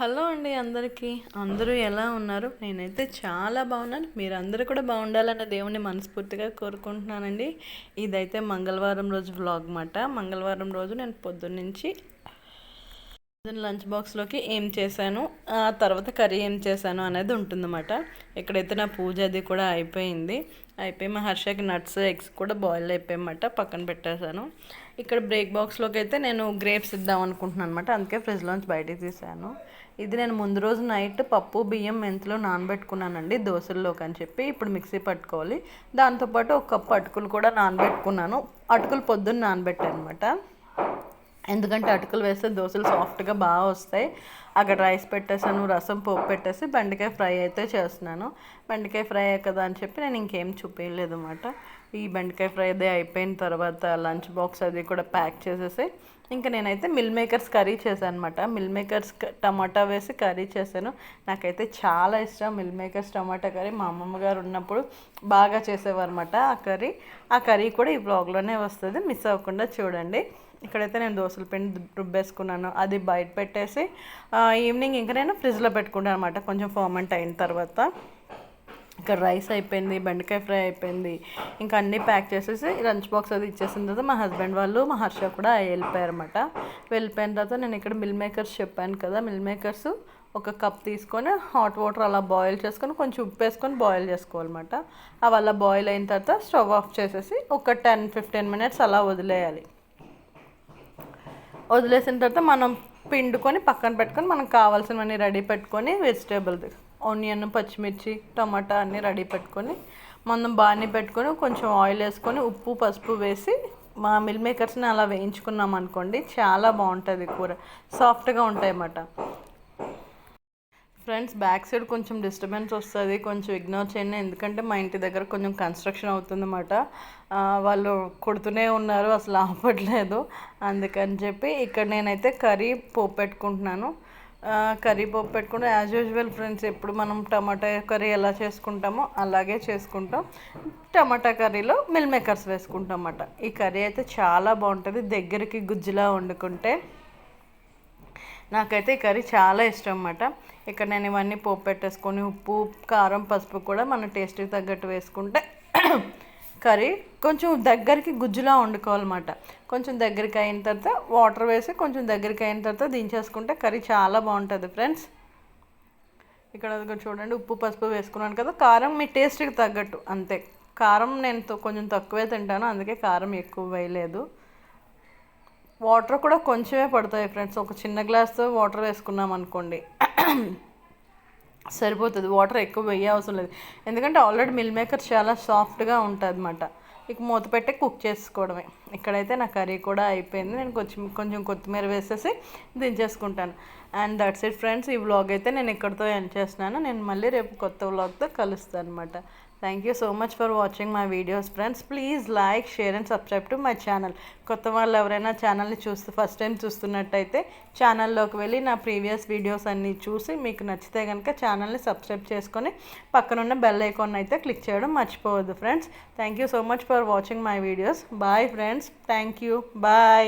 Hello అండి అందరికీ. అందరూ ఎలా ఉన్నారు? నేనైతే చాలా బాగున్నాను. మీరందరూ కూడా బాగుండాలని దేవుణ్ణి మనస్ఫూర్తిగా కోరుకుంటున్నానండి. ఇదైతే మంగళవారం రోజు వ్లాగ్ మాట. మంగళవారం రోజు నేను పొద్దున్నుంచి లంచ్ బాక్స్లోకి ఏం చేశాను, ఆ తర్వాత కర్రీ ఏం చేశాను అనేది ఉంటుందన్నమాట. ఇక్కడైతే నా పూజ అది కూడా అయిపోయి మా హర్షకి నట్స్ ఎగ్స్ కూడా బాయిల్ అయిపోయాయన్నమాట, పక్కన పెట్టేశాను. ఇక్కడ బ్రేక్ బాక్స్లోకి అయితే నేను గ్రేప్స్ ఇద్దాం అనుకుంటున్నాను అనమాట, అందుకే ఫ్రిడ్జ్లోంచి బయటికి తీసాను. ఇది నేను ముందు రోజు నైట్ పప్పు బియ్యం మెంతులు నానబెట్టుకున్నానండి దోశల్లోకి అని చెప్పి. ఇప్పుడు మిక్సీ పట్టుకోవాలి. దాంతోపాటు ఒక కప్పు అటుకులు కూడా నానబెట్టుకున్నాను. అటుకులు పొద్దున్న నానబెట్టాను అనమాట, ఎందుకంటే అటుకులు వేస్తే దోశలు సాఫ్ట్గా బాగా వస్తాయి. అక్కడ రైస్ పెట్టేసాను, రసం పోపు పెట్టేసి బెండకాయ ఫ్రై అయితే చేస్తున్నాను. బెండకాయ ఫ్రై కదా అని చెప్పి నేను ఇంకేం చూపించలేదు అనమాట. ఈ బెండకాయ ఫ్రై అదే అయిపోయిన తర్వాత లంచ్ బాక్స్ అది కూడా ప్యాక్ చేసేసి ఇంకా నేనైతే మిల్ మేకర్స్ కర్రీ చేశాను అనమాట. మిల్ మేకర్స్ టమాటా వేసి కర్రీ చేశాను. నాకైతే చాలా ఇష్టం మిల్ మేకర్స్ టమాటా కర్రీ. మా అమ్మమ్మ గారు ఉన్నప్పుడు బాగా చేసేవారు అనమాట ఆ కర్రీ కూడా ఈ బ్లాగ్లోనే వస్తుంది, మిస్ అవ్వకుండా చూడండి. ఇక్కడైతే నేను దోశల పిండి రుబ్బేసుకున్నాను, అది బయట పెట్టేసి ఈవినింగ్ ఇంకా నేను ఫ్రిడ్జ్లో పెట్టుకుంటాను అనమాట, కొంచెం ఫర్మెంట్ అయిన తర్వాత. ఇక్కడ రైస్ అయిపోయింది, బెండకాయ ఫ్రై అయిపోయింది, ఇంకా అన్నీ ప్యాక్ చేసేసి లంచ్ బాక్స్ అది ఇచ్చేసిన తర్వాత మా హస్బెండ్ వాళ్ళు మా హర్ష కూడా వెళ్ళిపోయారన్నమాట. వెళ్ళిపోయిన తర్వాత నేను ఇక్కడ మిల్ మేకర్స్ చెప్పాను కదా, మిల్ మేకర్స్ ఒక కప్ తీసుకొని హాట్ వాటర్ అలా బాయిల్ చేసుకొని కొంచెం ఉప్పు వేసుకొని బాయిల్ చేసుకోవాలన్నమాట. అవి అలా బాయిల్ అయిన తర్వాత స్టవ్ ఆఫ్ చేసేసి ఒక 10-15 మినిట్స్ అలా వదిలేయాలి. వదిలేసిన తర్వాత మనం పిండుకొని పక్కన పెట్టుకొని మనకు కావాల్సినవన్నీ రెడీ పెట్టుకొని వెజిటేబుల్స్ ఆనియన్ పచ్చిమిర్చి టమాటా అన్నీ రెడీ పెట్టుకొని మనం బాగానే పెట్టుకొని కొంచెం ఆయిల్ వేసుకొని ఉప్పు పసుపు వేసి మా మిల్ మేకర్స్ని అలా వేయించుకున్నాం అనుకోండి, చాలా బాగుంటుంది కూర, సాఫ్ట్గా ఉంటాయి అన్నమాట. ఫ్రెండ్స్ బ్యాక్ సైడ్ కొంచెం డిస్టర్బెన్స్ వస్తుంది, కొంచెం ఇగ్నోర్ చేయండి, ఎందుకంటే మా ఇంటి దగ్గర కొంచెం కన్స్ట్రక్షన్ అవుతుందన్నమాట. వాళ్ళు కొడుతూనే ఉన్నారు, అసలు ఆపట్లేదు. అందుకని చెప్పి ఇక్కడ నేనైతే కర్రీ పోపు పెట్టుకుంటున్నాను. కర్రీ పోపు పెట్టుకుంటే యాజ్ యూజువల్ ఫ్రెండ్స్, ఎప్పుడు మనం టమాటా కర్రీ ఎలా చేసుకుంటామో అలాగే చేసుకుంటాం. టమాటా కర్రీలో మిల్ మేకర్స్ వేసుకుంటాం అన్నమాట. ఈ కర్రీ అయితే చాలా బాగుంటుంది దగ్గరికి గుజ్జులా వండుకుంటే. నాకైతే ఈ కర్రీ చాలా ఇష్టం అన్నమాట. ఇక్కడ నేను ఇవన్నీ పోపు పెట్టేసుకొని ఉప్పు కారం పసుపు కూడా మన టేస్ట్కి తగ్గట్టు వేసుకుంటే కర్రీ కొంచెం దగ్గరికి గుజ్జులా వండుకోవాలన్నమాట. కొంచెం దగ్గరికి అయిన తర్వాత వాటర్ వేసి కొంచెం దగ్గరికి అయిన తర్వాత దించేసుకుంటే కర్రీ చాలా బాగుంటుంది ఫ్రెండ్స్. ఇక్కడ చూడండి ఉప్పు పసుపు వేసుకున్నాను కదా, కారం మీ టేస్ట్కి తగ్గట్టు అంతే. కారం నేను కొంచెం తక్కువే తింటాను, అందుకే కారం ఎక్కువ వేయలేదు. వాటర్ కూడా కొంచెమే పడతాయి ఫ్రెండ్స్, ఒక చిన్న గ్లాస్తో వాటర్ వేసుకున్నాం అనుకోండి సరిపోతుంది, వాటర్ ఎక్కువ వేయ అవసరం లేదు. ఎందుకంటే ఆల్రెడీ మిల్ మేకర్ చాలా సాఫ్ట్గా ఉంటుంది అన్నమాట. ఇక మూత పెట్టి కుక్ చేసుకోవడమే. ఇక్కడైతే నా కర్రీ కూడా అయిపోయింది, నేను కొంచెం కొత్తిమీర వేసేసి దించేసుకుంటాను. And that's it friends. ఈ వ్లాగ్ అయితే నేను ఇక్కడితో ఎండ్ చేస్తున్నాను. నేను మళ్ళీ రేపు కొత్త వ్లాగ్తో కలుస్తాను అనమాట. Thank you so much for watching my videos friends. Please like share and subscribe to my channel. కొత్త వాళ్ళు ఎవరైనా ఛానల్ని ఫస్ట్ టైం చూస్తున్నట్టయితే ఛానల్లోకి వెళ్ళి నా ప్రీవియస్ వీడియోస్ అన్నీ చూసి మీకు నచ్చితే కనుక ఛానల్ని సబ్స్క్రైబ్ చేసుకొని పక్కనున్న బెల్ ఐకాన్ అయితే క్లిక్ చేయడం మర్చిపోవద్దు friends. Thank you so much for watching my videos. Bye friends. Thank you. Bye.